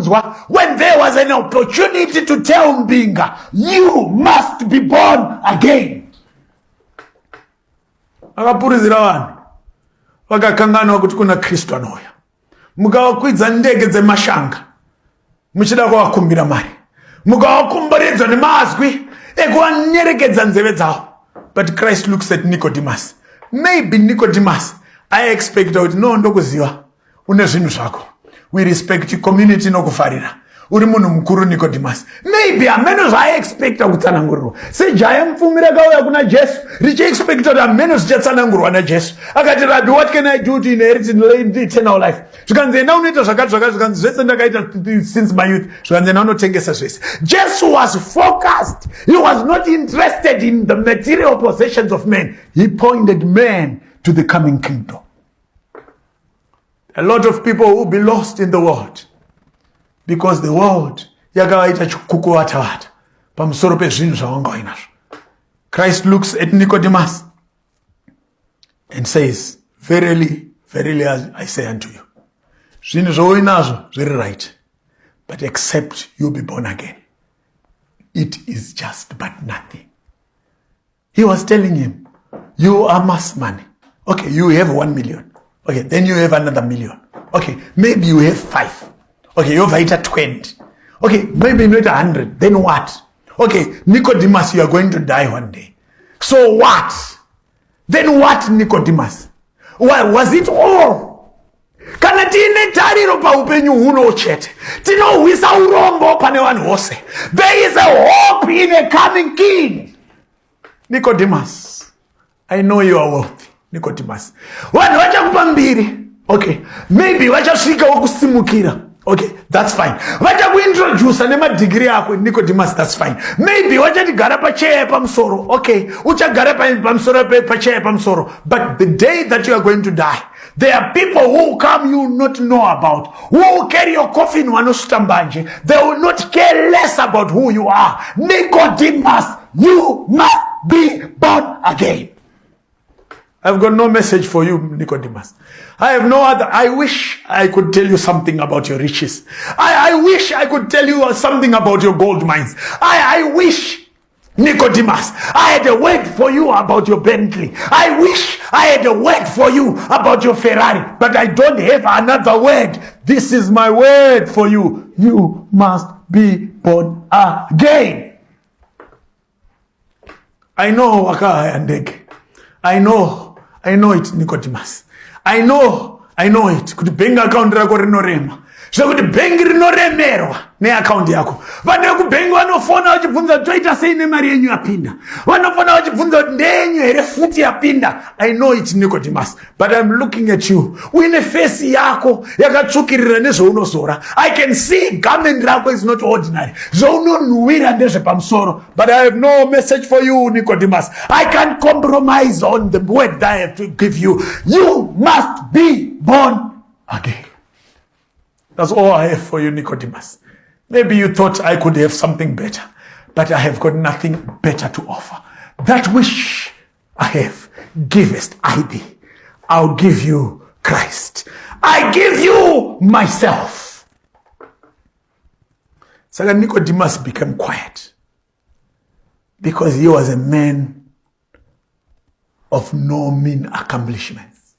when there was an opportunity to tell Mbinga, you must be born again. Akapurizira vanhu vakakanganwa kuti kuna Kristu anouya. Mukavakwidza ndege dzemashanga muchida kuvakumbira mari, mukavakomberedzwa nemazwi ekuvanyerekedza nzeve dzavo. But Christ looks at Nicodemus. Maybe Nicodemus aiexpecta kuti no ndokuziva une zvinhu zvako, we respect community nokufarira, uri munhu mukuru Nicodemus. Maybe hameno zvaiexpecta kutsanangurirwa. Sejaya mupfumi rakauya kuna Jesu richiexpecta kuti hameno zvichatsanangurwa naJesu. Akati, Rabbi, what can I do to inherit eternal life? Zvikanzi enda unoita zvakati zvakati, zvikanzi zvese ndakaita since my youth, zvikanzi enda unotengesa zvese. Jesu was focused. He was not interested in the material possessions of men. He pointed men to the coming kingdom. A lot of people will be lost in the world because the world yakavaita chikukuvatavata pamusoro pezvinhu zvavanga vainazvo. Christ looks at Nicodemus and says, verily, verily I say unto you, zvinhu zvauinazvo zviri right, but except you be born again, it is just but nothing. He was telling him, you amass money. Okay, you have 1 million. Okay, then you have another 1 million. Okay, maybe you have 5. Okay, you have 20. Okay, maybe not 100. Then what? Okay, Nicodemus, you are going to die one day. So what? Then what, Nicodemus? Why was it all? Kana tine tariro pa upenyu huno chete. Tino wisa urombo pane vanhu vose. There is a hope in a coming king. Nicodemus, I know you are wealthy. Nicodemus, vanhu vachakupa mbiri. Okay, maybe vachasvika wokusimukira. Okay, that's fine. Vachakuintroduce nemadegree ako, Nicodemus, that's fine. Maybe vachatigara pacheya pamusoro. Okay, uchagara pamusoro pacheya pamusoro. But the day that you are going to die, there are people who come you not know about, who will carry your coffin wanosutambanje. They will not care less about who you are. Nicodemus, you must be born again. I've got no message for you, Nicodemus. I have no other. I wish I could tell you something about your riches. I wish I could tell you something about your gold mines. I wish, Nicodemus, I had a word for you about your Bentley. I wish I had a word for you about your Ferrari. But I don't have another word. This is my word for you. You must be born again. I know Waka and Deg. I know it, Nicodemus. I know it. Kuti bank account rako rinorema. Zvekuti bank rinoremerwa neaccount yako. Vanhu vekubank vanofona vachibvunza toita sei nemari yenyu yapinda. Vanofona vachibvunza kuti ndenyu here futi yapinda. I know it, Nicodemus. But I'm looking at you. Uine face yako yakatsvukirira nezvounozora. I can see garment rako is not ordinary. Zvounonhuhwira ndezvepamusoro. But I have no message for you, Nicodemus. I can't compromise on the word that I have to give you. You must be born again. That's all I have for you, Nicodemus. Maybe you thought I could have something better, but I have got nothing better to offer. That which I have, givest I thee. I'll give you Christ. I give you myself. So Nicodemus became quiet because he was a man of no mean accomplishments.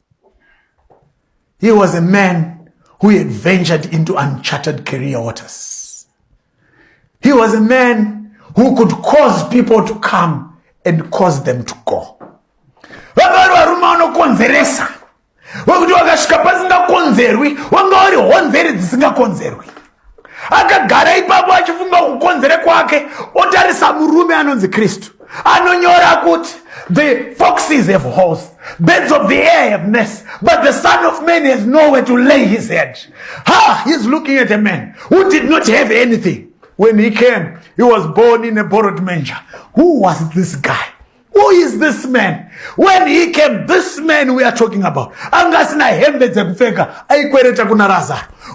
He was a man who had ventured into uncharted career waters. He was a man who could cause people to come and cause them to go. Vakavari varume vanokonzeresa, vokuti vakasvika pasingakonzerwi wanga uri honzeri dzisingakonzerwi. Akagara ipapo achifunga kukonzere kwake, otarisa murume anonzi Kristu anonyora kuti the foxes have holes, birds of the air have nests, but the Son of Man has nowhere to lay his head. He's looking at a man who did not have anything. When he came, he was born in a borrowed manger. Who was this guy? Who is this man? When he came, this man we are talking about,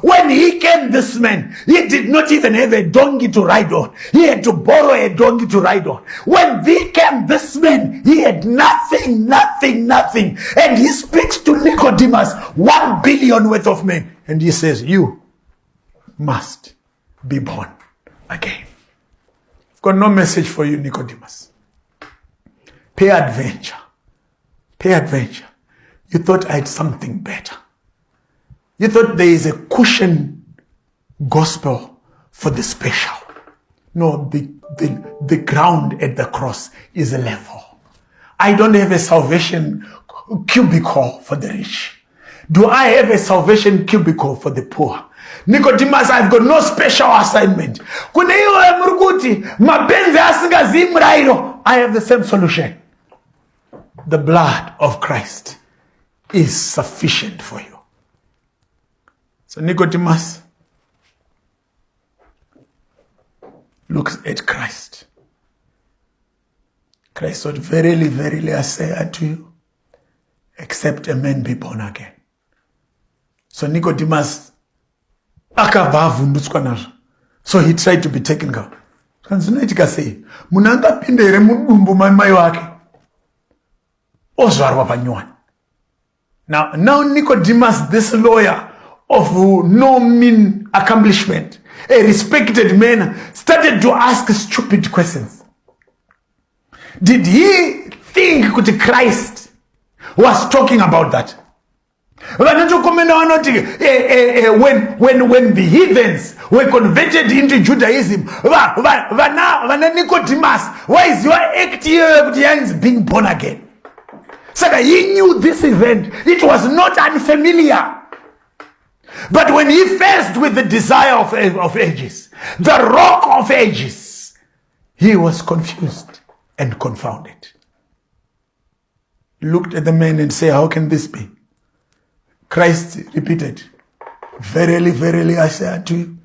when he came, this man, he did not even have a donkey to ride on. He had to borrow a donkey to ride on. When he came, this man, he had nothing. And he speaks to Nicodemus, 1 billion worth of men. And he says, you must be born again. I've got no message for you, Nicodemus. Pay adventure. Pay adventure. You thought I had something better. You thought there is a cushion gospel for the special. No, the ground at the cross is a level. I don't have a salvation cubicle for the rich. Do I have a salvation cubicle for the poor? Nicodemus, I've got no special assignment. I have the same solution. The blood of Christ is sufficient for you. So Nicodemus looks at Christ. Christ said, verily, verily, I say unto you, except a man be born again. So Nicodemus, so he tried to be taken out. Now Nicodemus, this lawyer of no mean accomplishment, a respected man, started to ask stupid questions. Did he think that Christ was talking about that? When the heathens were converted into Judaism, Nicodemus, why is your act here being born again? So he knew this event. It was not unfamiliar. But when he faced with the desire of ages, the rock of ages, he was confused and confounded. He looked at the man and said, how can this be? Christ repeated, verily, verily, I say unto you,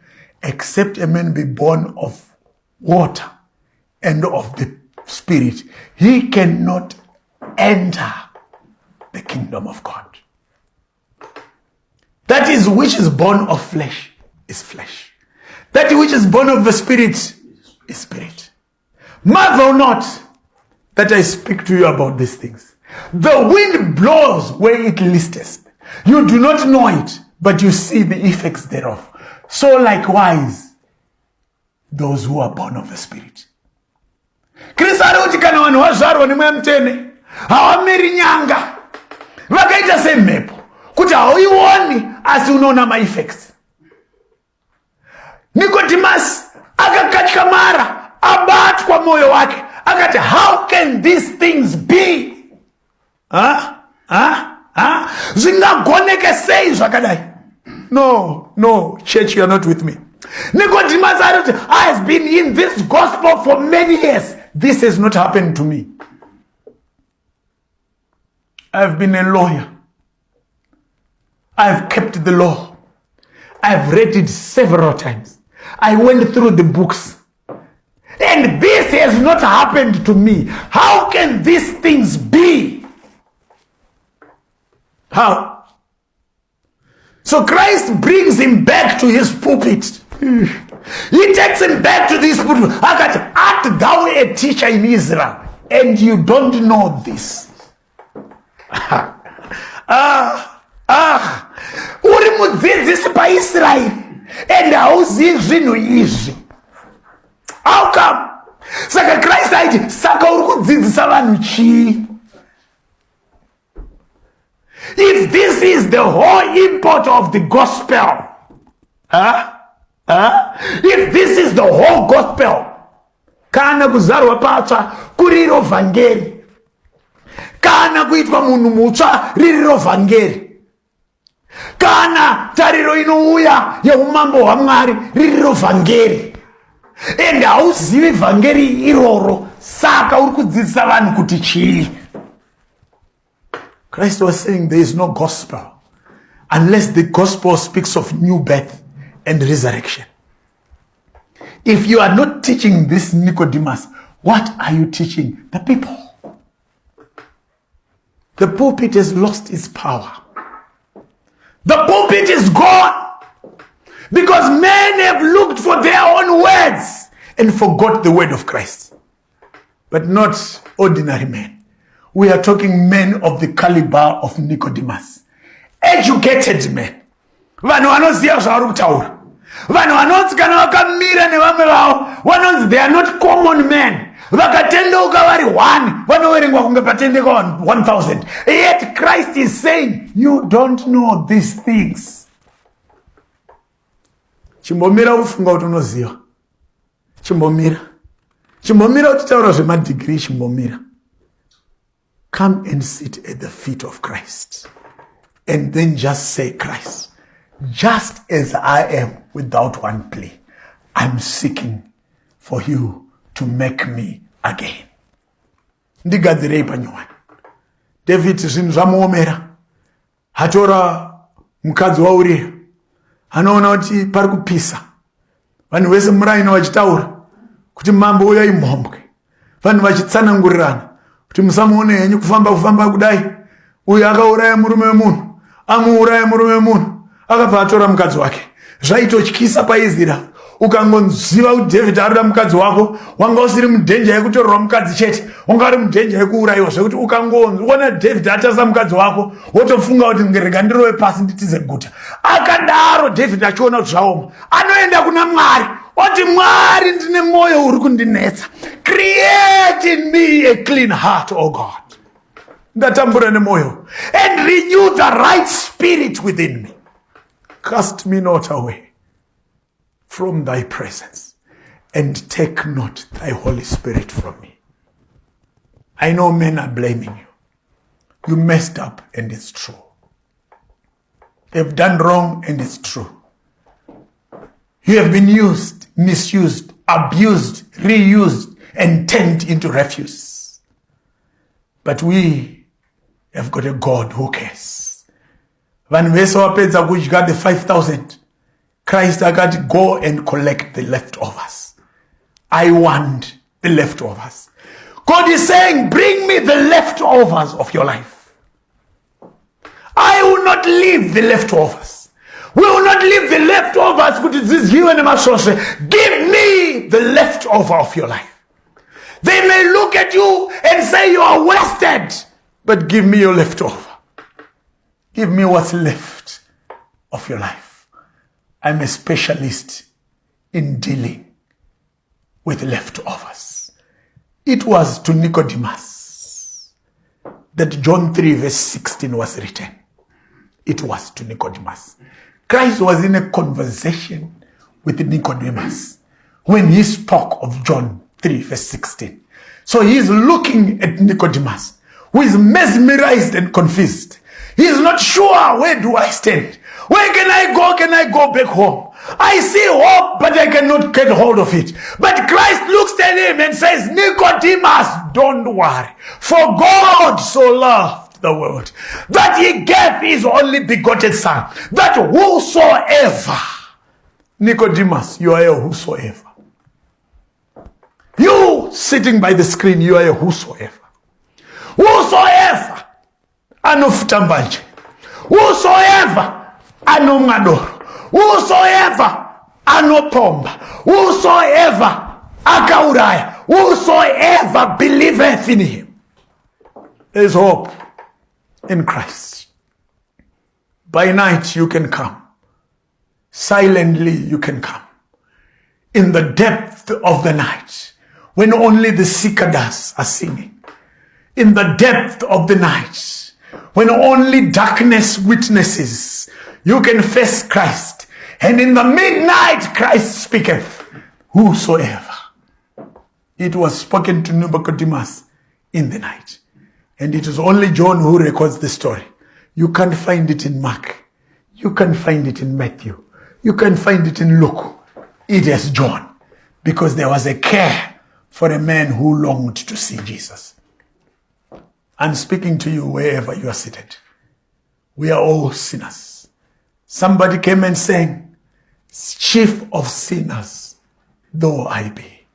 except a man be born of water and of the Spirit, he cannot enter the kingdom of God. That is which is born of flesh is flesh. That which is born of the Spirit is spirit. Marvel not that I speak to you about these things. The wind blows where it listeth. You do not know it, but you see the effects thereof. So likewise, those who are born of the Spirit. Kristo ari kana vanhu vazvarwa nemweya mutene havamiri nyanga vakaita semhepo kuti hauioni asi unoona maeffects. Nicodemus akakatyamara abatwa mwoyo wake akati, how can these things be? Zvingagoneke sei zvakadai? No, church, you are not with me. Nicodemus said, I have been in this gospel for many years. This has not happened to me. I have been a lawyer. I have kept the law. I have read it several times. I went through the books. And this has not happened to me. How can these things be? How? So Christ brings him back to his pulpit. He takes him back to this pulpit. Art thou a teacher in Israel and you don't know this? Uri mudzidzisi paIsrael and hauzivi zvinhu izvi. How come? Saka Christ aiti, saka uri kudzidzisa vanhu chii? If this is the whole import of the gospel, if this is the whole gospel, kana kuzarwa patsva kuriro vhangeri, kana kuitwa munhu mutsva ririro vhangeri, kana tariro inouya yeumambo hwaMwari ririro vhangeri, and hauzivi vhangeri iroro, saka uri kudzidzisa vanhu kuti chii? Christ was saying there is no gospel unless the gospel speaks of new birth and resurrection. If you are not teaching this, Nicodemus, what are you teaching the people? The pulpit has lost its power. The pulpit is gone because men have looked for their own words and forgot the word of Christ. But not ordinary men. We are talking men of the caliber of Nicodemus. Educated men. Vanhu vanoziva zvavari kutaura. Vanhu vanonzi kana vakamira nevamwe vavo vanonzi they are not common men. Vakatendeuka vari 1 vanoverengwa kunge patendeka 1000. Yet Christ is saying you don't know these things. Chimbomira ufunga kuti unoziva. Chimbomira uchitaura zvemadegree. Chimbomira. Come and sit at the feet of Christ and then just say, Christ, just as I am without one plea, I'm seeking for you to make me again. Ndigadzirei panyowani. David zvinhu zvamuomera. Hatora mukadzi waUria. Anoona kuti pari kupisa. Vanhu vese muraina vachitaura kuti mambo uya imhombwe. Vanhu vachitsanangurirana kuti musamuone henyu kufamba kudai. Uyu akauraya murume wemunhu. Amuuraya murume wemunhu. Akabva atora mukadzi wake. Zvaitotyisa paIsraeri. Ukangonziva kuti David arida mukadzi wako, wanga usiri mudenja yekutorerwa mukadzi chete, wanga uri mudenja yekuurayiwa. Zvekuti ukangoona David atasa mukadzi wako, wotofunga kuti ngerega ndirowe pasi nditize guta. Akadaro David achiona kuti zvaoma, anoenda kuna Mwari. Oti Mwari, ndine mwoyo uri kundinetsa. Create in me a clean heart, O God. Ndatambura nemwoyo. And renew the right spirit within me. Cast me not away from thy presence, and take not thy Holy Spirit from me. I know men are blaming you. You messed up, and it's true. They've done wrong, and it's true. You have been used, misused, abused, reused, and turned into refuse. But we have got a God who cares. Vanhu vese vapedza kudya the 5,000. Christ akati, go and collect the leftovers. I want the leftovers. God is saying, bring me the leftovers of your life. I will not leave the leftovers. We will not leave the leftovers. Give me the leftover of your life. They may look at you and say you are wasted, but give me your leftover. Give me what's left of your life. I'm a specialist in dealing with leftovers. It was to Nicodemus that John 3 verse 16 was written. It was to Nicodemus. Christ was in a conversation with Nicodemus when he spoke of John 3 verse 16. So he is looking at Nicodemus, who is mesmerized and confused. He is not sure, where do I stand? Where can I go? Can I go back home? I see hope, but I cannot get hold of it. But Christ looks at him and says, Nicodemus, don't worry. For God so loved the world that he gave his only begotten son, that whosoever, Nicodemus, you are a whosoever. You sitting by the screen, you are a whosoever. Whosoever, anofuta mbanje. Whosoever, anomwadoro. Whosoever anopomba. Whosoever akauraya. Whosoever believeth in him. There is hope in Christ. By night you can come. Silently you can come. In the depth of the night, when only the cicadas are singing. In the depth of the night, when only darkness witnesses, you can face Christ. And in the midnight, Christ speaketh, whosoever. It was spoken to Nicodemus in the night. And it is only John who records the story. You can't find it in Mark. You can't find it in Matthew. You can't find it in Luke. It is John. Because there was a care for a man who longed to see Jesus. I'm speaking to you wherever you are seated. We are all sinners. Somebody came and sang, chief of sinners though I be,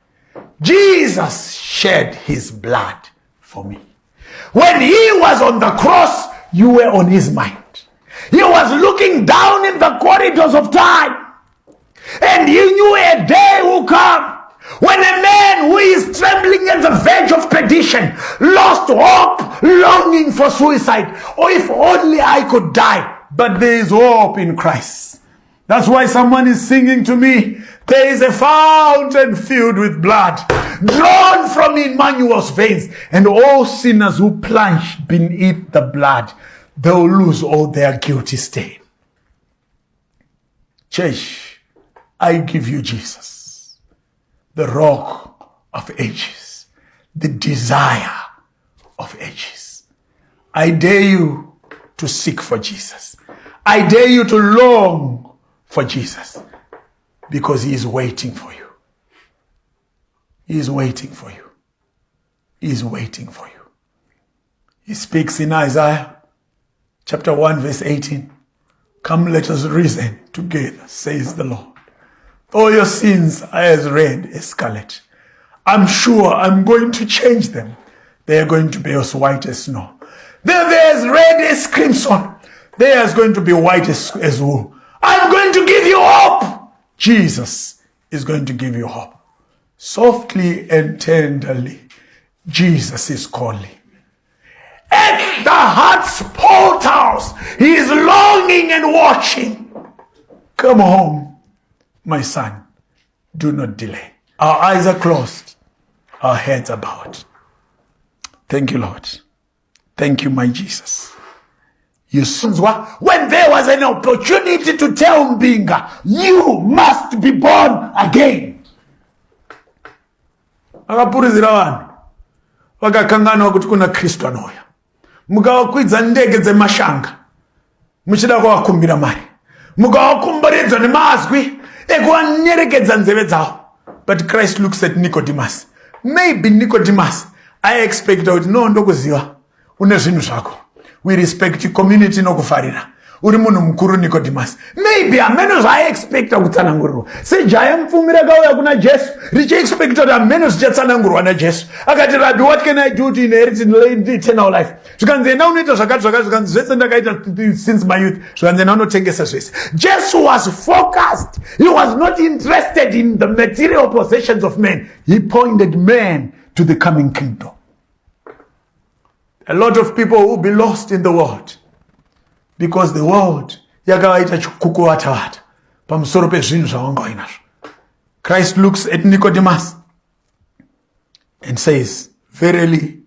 Jesus shed his blood for me. When he was on the cross, you were on his mind. He was looking down in the corridors of time. And he knew a day will come when a man who is trembling at the verge of perdition, lost hope, longing for suicide, or if only I could die. But there is hope in Christ. That's why someone is singing to me, there is a fountain filled with blood, drawn from Emmanuel's veins, and all sinners who plunge beneath the blood, they'll lose all their guilty stain. Church, I give you Jesus, the rock of ages, the desire of ages. I dare you to seek for Jesus. I dare you to long for Jesus, because he is waiting for you. He is waiting for you. He is waiting for you. He speaks in Isaiah chapter 1 verse 18. Come, let us reason together, says the Lord. All your sins are as red as scarlet. I'm sure I'm going to change them. They are going to be as white as snow. They're as red as crimson. They are going to be white as wool. I'm going to give you hope. Jesus is going to give you hope. Softly and tenderly, Jesus is calling. At the heart's portals, he is longing and watching. Come home, my son. Do not delay. Our eyes are closed. Our heads are bowed. Thank you, Lord. Thank you, my Jesus. When there was an opportunity to tell Mbinga, you must be born again. Akapurizira vanhu vakakanganwa kuti kuna Kristu anouya. Mukavakwidza ndege dzemashanga muchida kuvakumbira mari. Mukavakomberedza nemazwi ekuvanyerekedza nzeve dzavo. But Christ looks at Nicodemus. Maybe Nicodemus, I expect kuti no ndokuziva une zvinhu zvako. We respect your community no kufarira. Uri munhu mukuru Nicodemus. Maybe ameno I expect kutsanangurwa. Sejaya mfumira kauya kuna Jesu. Richi expect kuti ameno zvichatsanangurwa na Jesu. Akati, Rabbi, what can I do to inherit eternal life? Zvikanzi enda unoita zvakati zvikanzi zvese ndakaita since my youth. Zvikanzi enda unotengesa zvese. Jesus was focused. He was not interested in the material possessions of men. He pointed men to the coming kingdom. A lot of people will be lost in the world because the world yakavaita chikukuvatavata pamusoro pezvinhu zvavanga vainazvo. Christ looks at Nicodemus and says, verily,